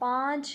5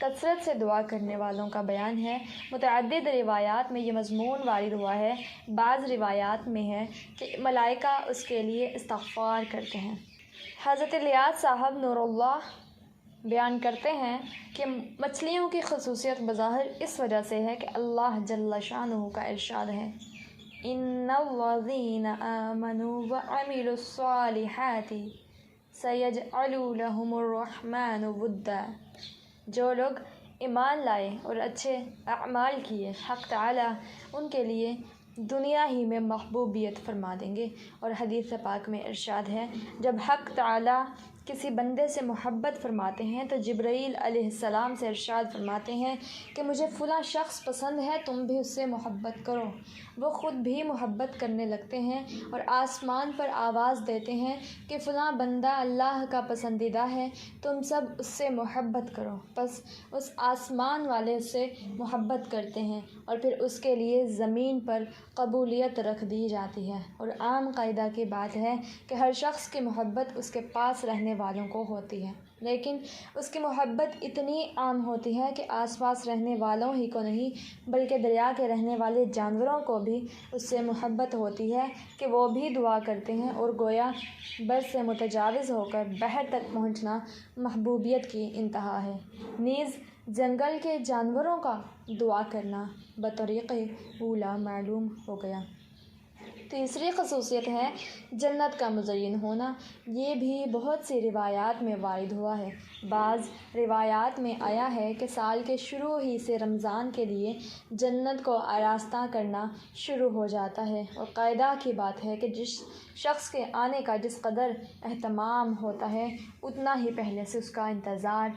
کثرت سے دعا کرنے والوں کا بیان ہے۔ متعدد روایات میں یہ مضمون وارد ہوا ہے۔ بعض روایات میں ہے کہ ملائکہ اس کے لیے استغفار کرتے ہیں۔ حضرت الیاس صاحب نور اللہ بیان کرتے ہیں کہ مچھلیوں کی خصوصیت بظاہر اس وجہ سے ہے کہ اللہ جل شانہ کا ارشاد ہے، ان الذین آمنوا وعملوا الصالحات سیجعل لهم الرحمن ودا۔ جو لوگ ایمان لائے اور اچھے اعمال کیے، حق تعالی ان کے لیے دنیا ہی میں محبوبیت فرما دیں گے۔ اور حدیث پاک میں ارشاد ہے، جب حق تعالی کسی بندے سے محبت فرماتے ہیں تو جبرائیل علیہ السلام سے ارشاد فرماتے ہیں کہ مجھے فلاں شخص پسند ہے، تم بھی اس سے محبت کرو۔ وہ خود بھی محبت کرنے لگتے ہیں اور آسمان پر آواز دیتے ہیں کہ فلاں بندہ اللہ کا پسندیدہ ہے، تم سب اس سے محبت کرو۔ پس اس آسمان والے اس سے محبت کرتے ہیں اور پھر اس کے لیے زمین پر قبولیت رکھ دی جاتی ہے۔ اور عام قاعدہ کی بات ہے کہ ہر شخص کی محبت اس کے پاس رہنے والوں کو ہوتی ہے، لیکن اس کی محبت اتنی عام ہوتی ہے کہ آس پاس رہنے والوں ہی کو نہیں بلکہ دریا کے رہنے والے جانوروں کو بھی اس سے محبت ہوتی ہے کہ وہ بھی دعا کرتے ہیں، اور گویا بر سے متجاوز ہو کر بحر تک پہنچنا محبوبیت کی انتہا ہے۔ نیز جنگل کے جانوروں کا دعا کرنا بطریق اولیٰ معلوم ہو گیا۔ تیسری خصوصیت ہے جنت کا مزین ہونا۔ یہ بھی بہت سی روایات میں وارد ہوا ہے۔ بعض روایات میں آیا ہے کہ سال کے شروع ہی سے رمضان کے لیے جنت کو آراستہ کرنا شروع ہو جاتا ہے، اور قاعدہ کی بات ہے کہ جس شخص کے آنے کا جس قدر اہتمام ہوتا ہے اتنا ہی پہلے سے اس کا انتظار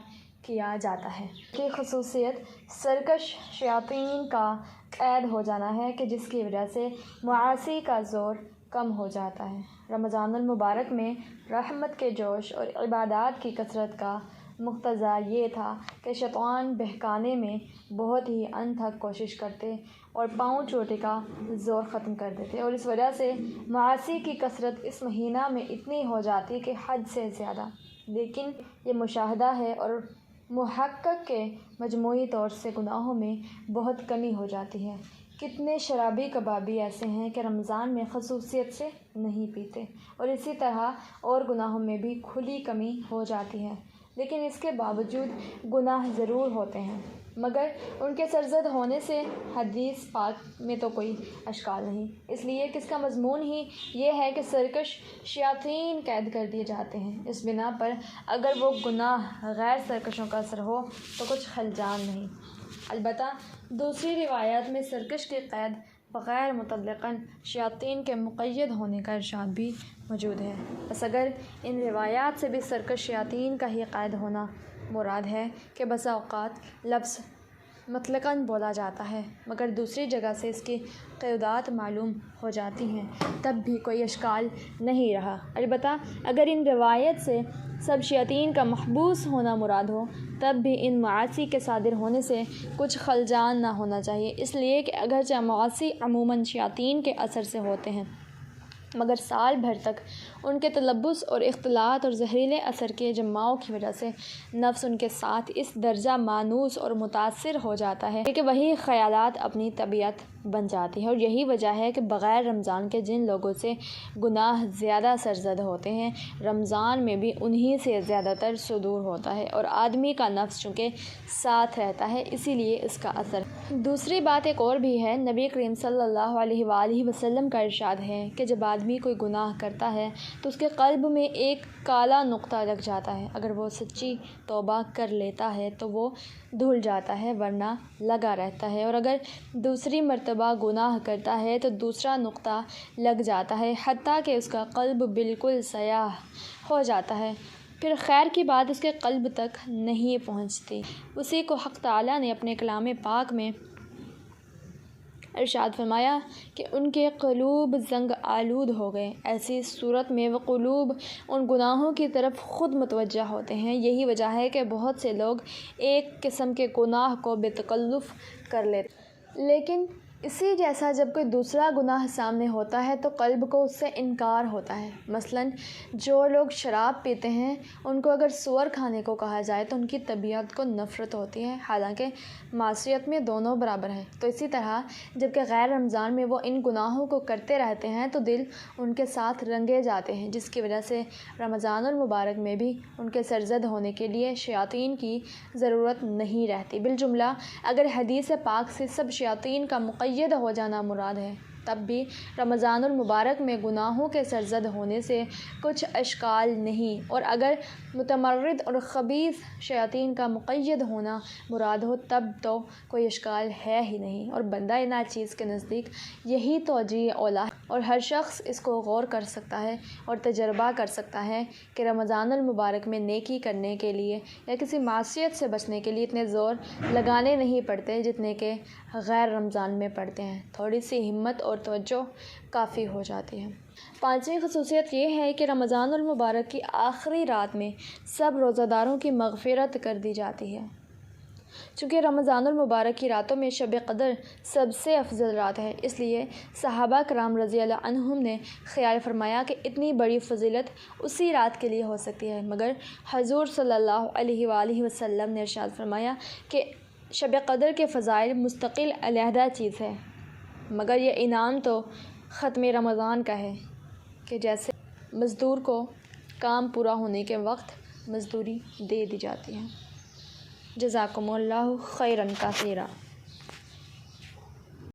کیا جاتا ہے۔ کی خصوصیت سرکش شیاطین کا قید ہو جانا ہے کہ جس کی وجہ سے معاصی کا زور کم ہو جاتا ہے۔ رمضان المبارک میں رحمت کے جوش اور عبادات کی کثرت کا مقتضا یہ تھا کہ شیطان بہکانے میں بہت ہی انتھک کوشش کرتے اور پاؤں چوٹی کا زور ختم کر دیتے، اور اس وجہ سے معاصی کی کثرت اس مہینہ میں اتنی ہو جاتی کہ حد سے زیادہ۔ لیکن یہ مشاہدہ ہے اور محقق کے مجموعی طور سے گناہوں میں بہت کمی ہو جاتی ہے۔ کتنے شرابی کبابی ایسے ہیں کہ رمضان میں خصوصیت سے نہیں پیتے، اور اسی طرح اور گناہوں میں بھی کھلی کمی ہو جاتی ہے، لیکن اس کے باوجود گناہ ضرور ہوتے ہیں، مگر ان کے سرزد ہونے سے حدیث پاک میں تو کوئی اشکال نہیں، اس لیے کہ اس کا مضمون ہی یہ ہے کہ سرکش شیاطین قید کر دیے جاتے ہیں۔ اس بنا پر اگر وہ گناہ غیر سرکشوں کا اثر ہو تو کچھ خلجان نہیں۔ البتہ دوسری روایات میں سرکش کی قید بغیر مطلقاً شیاطین کے مقید ہونے کا ارشاد بھی موجود ہے۔ بس اگر ان روایات سے بھی سرکش شیاطین کا ہی قید ہونا مراد ہے کہ بسا اوقات لفظ مطلقاً بولا جاتا ہے مگر دوسری جگہ سے اس کی قیودات معلوم ہو جاتی ہیں، تب بھی کوئی اشکال نہیں رہا۔ البتہ اگر ان روایت سے سب شیاطین کا محبوس ہونا مراد ہو تب بھی ان معاصی کے صادر ہونے سے کچھ خلجان نہ ہونا چاہیے، اس لیے کہ اگرچہ معاصی عموماً شیاطین کے اثر سے ہوتے ہیں مگر سال بھر تک ان کے تلبس اور اختلاط اور زہریلے اثر کے جماؤ کی وجہ سے نفس ان کے ساتھ اس درجہ مانوس اور متاثر ہو جاتا ہے کہ وہی خیالات اپنی طبیعت بن جاتی ہے، اور یہی وجہ ہے کہ بغیر رمضان کے جن لوگوں سے گناہ زیادہ سرزد ہوتے ہیں رمضان میں بھی انہی سے زیادہ تر صدور ہوتا ہے، اور آدمی کا نفس چونکہ ساتھ رہتا ہے اسی لیے اس کا اثر۔ دوسری بات ایک اور بھی ہے، نبی کریم صلی اللہ علیہ وآلہ وسلم کا ارشاد ہے کہ جب آدمی کوئی گناہ کرتا ہے تو اس کے قلب میں ایک کالا نقطہ لگ جاتا ہے، اگر وہ سچی توبہ کر لیتا ہے تو وہ دھل جاتا ہے ورنہ لگا رہتا ہے، اور اگر دوسری مرتبہ گناہ کرتا ہے تو دوسرا نقطہ لگ جاتا ہے حتیٰ کہ اس کا قلب بالکل سیاہ ہو جاتا ہے، پھر خیر کی بات اس کے قلب تک نہیں پہنچتی۔ اسی کو حق تعالیٰ نے اپنے کلام پاک میں ارشاد فرمایا کہ ان کے قلوب زنگ آلود ہو گئے، ایسی صورت میں وہ قلوب ان گناہوں کی طرف خود متوجہ ہوتے ہیں۔ یہی وجہ ہے کہ بہت سے لوگ ایک قسم کے گناہ کو بے تکلف کر لیتے، لیکن اسی جیسا جب کوئی دوسرا گناہ سامنے ہوتا ہے تو قلب کو اس سے انکار ہوتا ہے۔ مثلاً جو لوگ شراب پیتے ہیں ان کو اگر سور کھانے کو کہا جائے تو ان کی طبیعت کو نفرت ہوتی ہے، حالانکہ معصیت میں دونوں برابر ہیں۔ تو اسی طرح جب کہ غیر رمضان میں وہ ان گناہوں کو کرتے رہتے ہیں تو دل ان کے ساتھ رنگے جاتے ہیں، جس کی وجہ سے رمضان المبارک میں بھی ان کے سرزد ہونے کے لیے شیاطین کی ضرورت نہیں رہتی۔ بالجملہ اگر حدیث پاک سے سب شیاطین کا مقید ہو جانا مراد ہے تب بھی رمضان المبارک میں گناہوں کے سرزد ہونے سے کچھ اشکال نہیں، اور اگر متمرد اور خبیث شیاطین کا مقید ہونا مراد ہو تب تو کوئی اشکال ہے ہی نہیں، اور بندہ ناچیز کے نزدیک یہی توجیہ اولیٰ ہے، اور ہر شخص اس کو غور کر سکتا ہے اور تجربہ کر سکتا ہے کہ رمضان المبارک میں نیکی کرنے کے لیے یا کسی معصیت سے بچنے کے لیے اتنے زور لگانے نہیں پڑتے جتنے کہ غیر رمضان میں پڑتے ہیں، تھوڑی سی ہمت اور توجہ کافی ہو جاتی ہے۔ پانچویں خصوصیت یہ ہے کہ رمضان المبارک کی آخری رات میں سب روزہ داروں کی مغفرت کر دی جاتی ہے۔ چونکہ رمضان المبارک کی راتوں میں شب قدر سب سے افضل رات ہے، اس لیے صحابہ کرام رضی اللہ عنہم نے خیال فرمایا کہ اتنی بڑی فضیلت اسی رات کے لیے ہو سکتی ہے، مگر حضور صلی اللہ علیہ وآلہ وسلم نے ارشاد فرمایا کہ شب قدر کے فضائل مستقل علیحدہ چیز ہے، مگر یہ انعام تو ختم رمضان کا ہے کہ جیسے مزدور کو کام پورا ہونے کے وقت مزدوری دے دی جاتی ہے۔ جزاکم اللہ خیرا کثیرا۔